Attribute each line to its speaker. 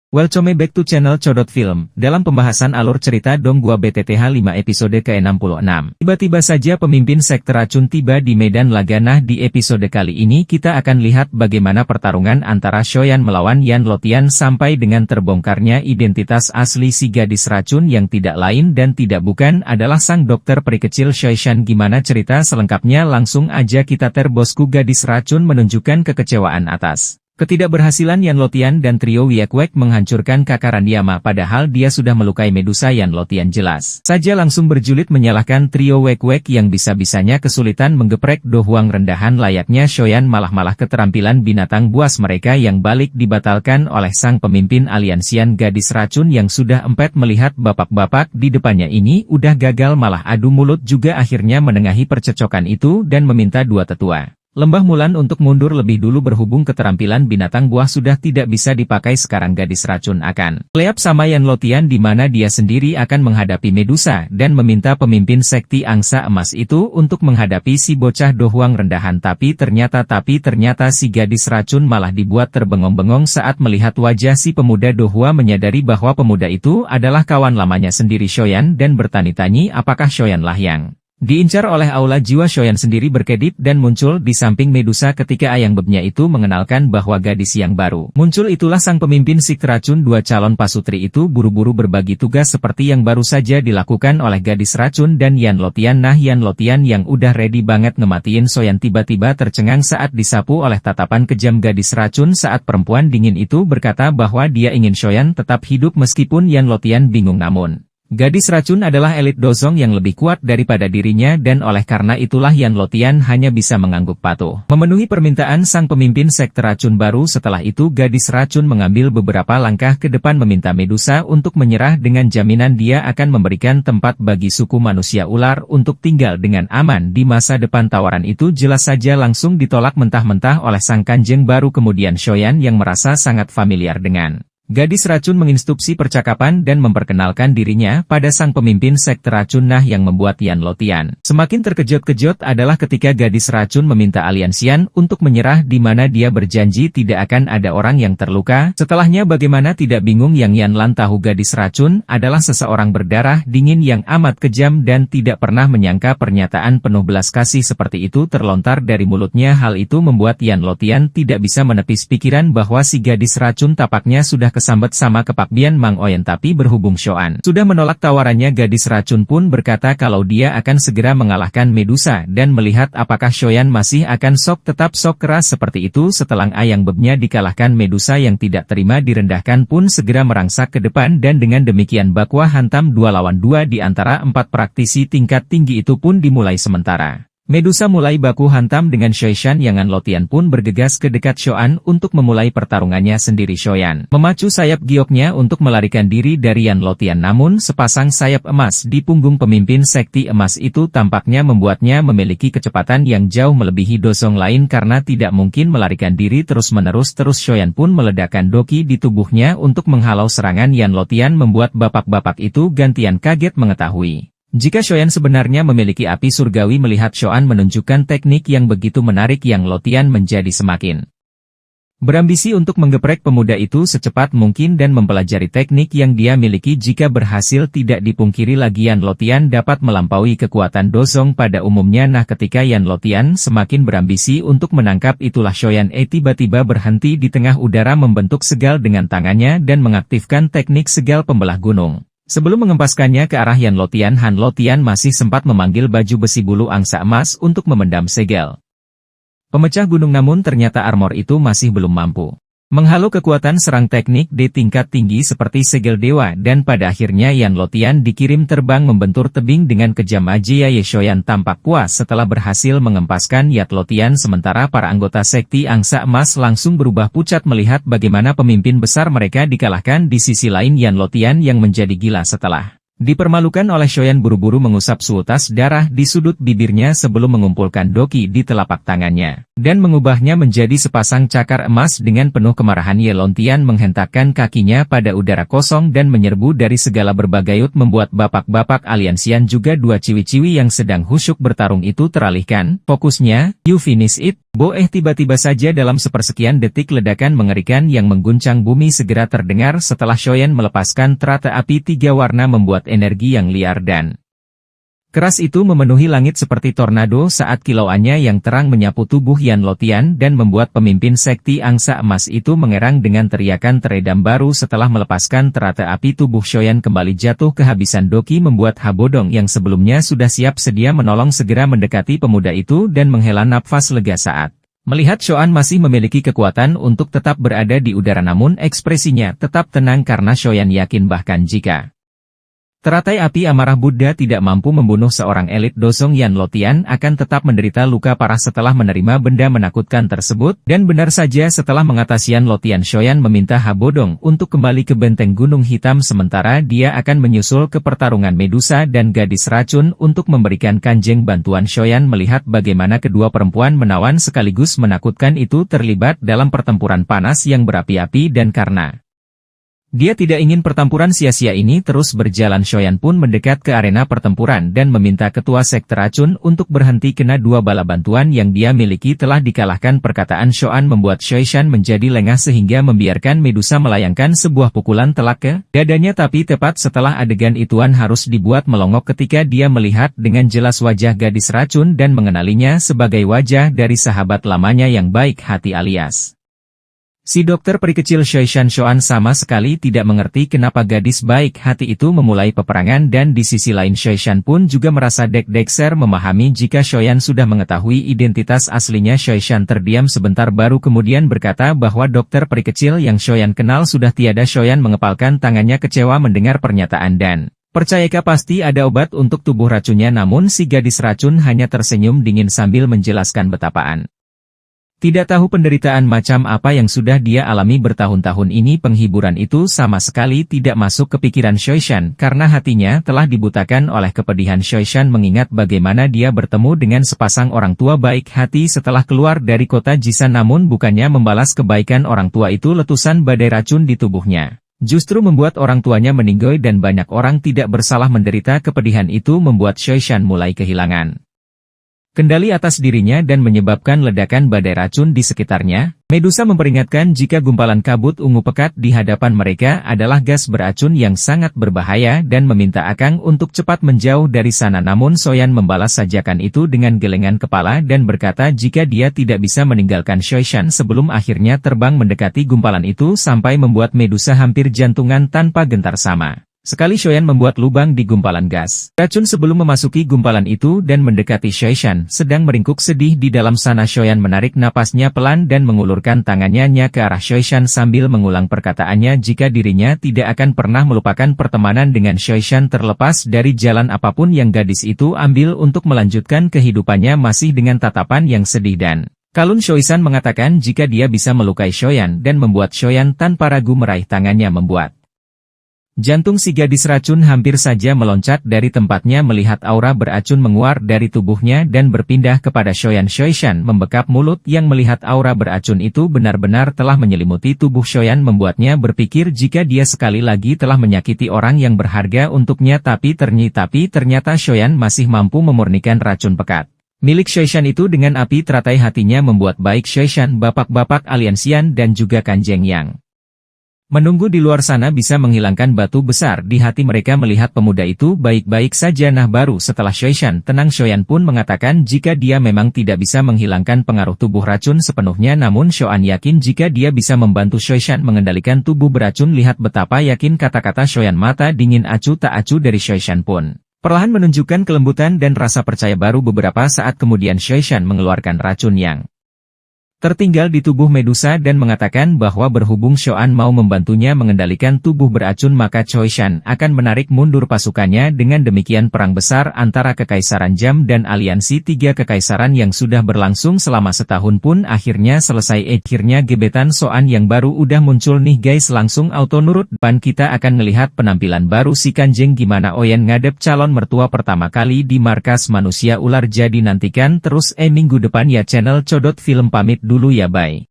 Speaker 1: Welcome back to channel Codot Film. Dalam pembahasan alur cerita Dong Gua BTTH 5 episode ke-66. Tiba-tiba saja pemimpin sekte racun tiba di medan laga. Nah, di episode kali ini kita akan lihat bagaimana pertarungan antara Shoyan melawan Yan Lotian sampai dengan terbongkarnya identitas asli si gadis racun yang tidak lain dan tidak bukan adalah sang dokter peri kecil Shoishan. Gimana cerita selengkapnya? Langsung aja kita bosku. Gadis racun menunjukkan kekecewaan atas ketidakberhasilan Yan Lotian dan trio Wiekwek menghancurkan Kakaran Yama, padahal dia sudah melukai Medusa. Yan Lotian jelas saja langsung berjulit menyalahkan trio Wiekwek yang bisa-bisanya kesulitan menggeprek Do Huang rendahan layaknya Shoyan. Malah keterampilan binatang buas mereka yang balik dibatalkan oleh sang pemimpin aliansian gadis racun yang sudah empet melihat bapak-bapak di depannya ini udah gagal, malah adu mulut juga akhirnya menengahi percecokan itu dan meminta dua tetua Lembah Mulan untuk mundur lebih dulu. Berhubung keterampilan binatang buah sudah tidak bisa dipakai, sekarang gadis racun akan leap sama Yan Lotian di mana dia sendiri akan menghadapi Medusa dan meminta pemimpin sekti angsa emas itu untuk menghadapi si bocah Do Huang rendahan. Tapi ternyata si gadis racun malah dibuat terbengong-bengong saat melihat wajah si pemuda. Do Hua menyadari bahwa pemuda itu adalah kawan lamanya sendiri Shoyan dan bertani-tani apakah Shoyan lah yang diincar oleh aula jiwa. Shoyan sendiri berkedip dan muncul di samping Medusa ketika ayang bebnya itu mengenalkan bahwa gadis yang baru muncul itulah sang pemimpin sekte racun. Dua calon pasutri itu buru-buru berbagi tugas seperti yang baru saja dilakukan oleh gadis racun dan Yan Lotian. Nah, Yan Lotian yang udah ready banget ngematiin Shoyan tiba-tiba tercengang saat disapu oleh tatapan kejam gadis racun saat perempuan dingin itu berkata bahwa dia ingin Shoyan tetap hidup. Meskipun Yan Lotian bingung, namun gadis racun adalah elit dozong yang lebih kuat daripada dirinya dan oleh karena itulah Yan Lotian hanya bisa mengangguk patuh memenuhi permintaan sang pemimpin sekte racun baru. Setelah itu gadis racun mengambil beberapa langkah ke depan meminta Medusa untuk menyerah dengan jaminan dia akan memberikan tempat bagi suku manusia ular untuk tinggal dengan aman di masa depan. Tawaran itu jelas saja langsung ditolak mentah-mentah oleh sang kanjeng baru. Kemudian Shoyan yang merasa sangat familiar dengan gadis racun menginstruksi percakapan dan memperkenalkan dirinya pada sang pemimpin sekte racun. Nah, yang membuat Yan Lotian semakin terkejut-kejut adalah ketika gadis racun meminta aliansian untuk menyerah di mana dia berjanji tidak akan ada orang yang terluka. Setelahnya bagaimana tidak bingung Yang Yan Lan tahu gadis racun adalah seseorang berdarah dingin yang amat kejam dan tidak pernah menyangka pernyataan penuh belas kasih seperti itu terlontar dari mulutnya. Hal itu membuat Yan Lotian tidak bisa menepis pikiran bahwa si gadis racun tapaknya sudah kesambet sama kepakbian Mang Oyen. Tapi berhubung Shoyan sudah menolak tawarannya, gadis racun pun berkata kalau dia akan segera mengalahkan Medusa dan melihat apakah Shoyan masih akan tetap sok keras seperti itu. Setelah ayang bebnya dikalahkan, Medusa yang tidak terima direndahkan pun segera merangsak ke depan dan dengan demikian bakwa hantam 2 lawan 2 di antara 4 praktisi tingkat tinggi itu pun dimulai. Sementara Medusa mulai baku hantam dengan Shoishan, Yan Lotian pun bergegas ke dekat Shoyan untuk memulai pertarungannya sendiri. Shoyan memacu sayap gioknya untuk melarikan diri dari Yan Lotian, namun sepasang sayap emas di punggung pemimpin sekti emas itu tampaknya membuatnya memiliki kecepatan yang jauh melebihi dozong lain karena tidak mungkin melarikan diri terus-menerus. Shoyan pun meledakkan doki di tubuhnya untuk menghalau serangan Yan Lotian, membuat bapak-bapak itu gantian kaget mengetahui jika Shoyan sebenarnya memiliki api surgawi. Melihat Shoyan menunjukkan teknik yang begitu menarik, Yang Lotian menjadi semakin berambisi untuk menggeprek pemuda itu secepat mungkin dan mempelajari teknik yang dia miliki. Jika berhasil, tidak dipungkiri lagi Yan Lotian dapat melampaui kekuatan dozong pada umumnya. Nah, ketika Yan Lotian semakin berambisi untuk menangkap itulah Shoyan tiba-tiba berhenti di tengah udara, membentuk segal dengan tangannya dan mengaktifkan teknik segal pembelah gunung. Sebelum mengempaskannya ke arah Yan Lotian, Han Lotian masih sempat memanggil baju besi bulu angsa emas untuk memendam segel pemecah gunung, namun ternyata armor itu masih belum mampu menghalau kekuatan serang teknik di tingkat tinggi seperti segel dewa, dan pada akhirnya Yan Lotian dikirim terbang membentur tebing dengan kejam. Aja Shoyan tampak puas setelah berhasil mengempaskan Yan Lotian, sementara para anggota sekti angsa emas langsung berubah pucat melihat bagaimana pemimpin besar mereka dikalahkan. Di sisi lain, Yan Lotian yang menjadi gila setelah dipermalukan oleh Shoyan buru-buru mengusap suutas darah di sudut bibirnya sebelum mengumpulkan doki di telapak tangannya dan mengubahnya menjadi sepasang cakar emas. Dengan penuh kemarahan, Yan Lotian menghentakkan kakinya pada udara kosong dan menyerbu dari segala berbagai membuat bapak-bapak aliansian juga dua ciwi-ciwi yang sedang husyuk bertarung itu teralihkan fokusnya. You finish it. Tiba-tiba saja dalam sepersekian detik ledakan mengerikan yang mengguncang bumi segera terdengar setelah Shoyan melepaskan terata api 3 warna membuat energi yang liar dan keras itu memenuhi langit seperti tornado saat kilauannya yang terang menyapu tubuh Yan Lotian dan membuat pemimpin sekti angsa emas itu mengerang dengan teriakan teredam baru setelah melepaskan terata api tubuh Shoyan kembali jatuh kehabisan doki membuat Habodong yang sebelumnya sudah siap sedia menolong segera mendekati pemuda itu dan menghela nafas lega saat melihat Shoyan masih memiliki kekuatan untuk tetap berada di udara namun ekspresinya tetap tenang karena Shoyan yakin bahkan jika teratai api amarah Buddha tidak mampu membunuh seorang elit dosong Yan Lotian akan tetap menderita luka parah setelah menerima benda menakutkan tersebut, dan benar saja setelah mengatasi Yan Lotian Shoyan meminta Habodong untuk kembali ke benteng Gunung Hitam sementara dia akan menyusul ke pertarungan Medusa dan gadis racun untuk memberikan kanjeng bantuan. Shoyan melihat bagaimana kedua perempuan menawan sekaligus menakutkan itu terlibat dalam pertempuran panas yang berapi-api dan karena dia tidak ingin pertempuran sia-sia ini terus berjalan, Shoyan pun mendekat ke arena pertempuran dan meminta ketua sekte racun untuk berhenti kena dua bala bantuan yang dia miliki telah dikalahkan. Perkataan Shoyan membuat Shoishan menjadi lengah sehingga membiarkan Medusa melayangkan sebuah pukulan telak ke dadanya, tapi tepat setelah adegan ituan harus dibuat melongok ketika dia melihat dengan jelas wajah gadis racun dan mengenalinya sebagai wajah dari sahabat lamanya yang baik hati alias si dokter peri kecil Shoishan. Shoyan sama sekali tidak mengerti kenapa gadis baik hati itu memulai peperangan, dan di sisi lain Shoishan pun juga merasa deg-deger memahami jika Shoyan sudah mengetahui identitas aslinya. Shoishan terdiam sebentar baru kemudian berkata bahwa dokter peri kecil yang Shoyan kenal sudah tiada. Shoyan mengepalkan tangannya kecewa mendengar pernyataan dan percayakah pasti ada obat untuk tubuh racunnya, namun si gadis racun hanya tersenyum dingin sambil menjelaskan betapaan tidak tahu penderitaan macam apa yang sudah dia alami bertahun-tahun ini. Penghiburan itu sama sekali tidak masuk ke pikiran Shoishan karena hatinya telah dibutakan oleh kepedihan. Shoishan mengingat bagaimana dia bertemu dengan sepasang orang tua baik hati setelah keluar dari kota Jisan, namun bukannya membalas kebaikan orang tua itu, letusan badai racun di tubuhnya justru membuat orang tuanya meninggoy dan banyak orang tidak bersalah menderita. Kepedihan itu membuat Shoishan mulai kehilangan kendali atas dirinya dan menyebabkan ledakan badai racun di sekitarnya. Medusa memperingatkan jika gumpalan kabut ungu pekat di hadapan mereka adalah gas beracun yang sangat berbahaya dan meminta Akang untuk cepat menjauh dari sana, namun Shoyan membalas sajakan itu dengan gelengan kepala dan berkata jika dia tidak bisa meninggalkan Shoishan sebelum akhirnya terbang mendekati gumpalan itu sampai membuat Medusa hampir jantungan tanpa gentar. Sama sekali Shoyan membuat lubang di gumpalan gas racun sebelum memasuki gumpalan itu dan mendekati Shoishan sedang meringkuk sedih di dalam sana. Shoyan menarik napasnya pelan dan mengulurkan tangannya ke arah Shoishan sambil mengulang perkataannya jika dirinya tidak akan pernah melupakan pertemanan dengan Shoishan terlepas dari jalan apapun yang gadis itu ambil untuk melanjutkan kehidupannya. Masih dengan tatapan yang sedih dan kalun Shoishan mengatakan jika dia bisa melukai Shoyan dan membuat Shoyan tanpa ragu meraih tangannya membuat jantung si gadis racun hampir saja meloncat dari tempatnya melihat aura beracun menguar dari tubuhnya dan berpindah kepada Shoyan. Shoishan membekap mulut yang melihat aura beracun itu benar-benar telah menyelimuti tubuh Shoyan membuatnya berpikir jika dia sekali lagi telah menyakiti orang yang berharga untuknya, tapi ternyata Shoyan masih mampu memurnikan racun pekat milik Shoishan itu dengan api teratai. Hatinya membuat baik Shoishan, bapak-bapak aliansian dan juga Kanjeng yang menunggu di luar sana bisa menghilangkan batu besar di hati mereka melihat pemuda itu baik-baik saja. Nah baru setelah Shoishan tenang, Shoyan pun mengatakan jika dia memang tidak bisa menghilangkan pengaruh tubuh racun sepenuhnya, namun Shoyan yakin jika dia bisa membantu Shoishan mengendalikan tubuh beracun. Lihat betapa yakin kata-kata Shoyan. Mata dingin acuh tak acuh dari Shoishan pun perlahan menunjukkan kelembutan dan rasa percaya baru. Beberapa saat kemudian Shoishan mengeluarkan racun yang tertinggal di tubuh Medusa dan mengatakan bahwa berhubung Shoyan mau membantunya mengendalikan tubuh beracun maka Shoishan akan menarik mundur pasukannya. Dengan demikian perang besar antara Kekaisaran Jam dan aliansi tiga kekaisaran yang sudah berlangsung selama setahun pun akhirnya selesai. Akhirnya gebetan Shoyan yang baru udah muncul nih guys, langsung auto nurut. Depan kita akan melihat penampilan baru si Kanjeng gimana Oyen ngadep calon mertua pertama kali di markas manusia ular. Jadi nantikan terus minggu depan ya. Channel Codot Film pamit dulu ya, bye.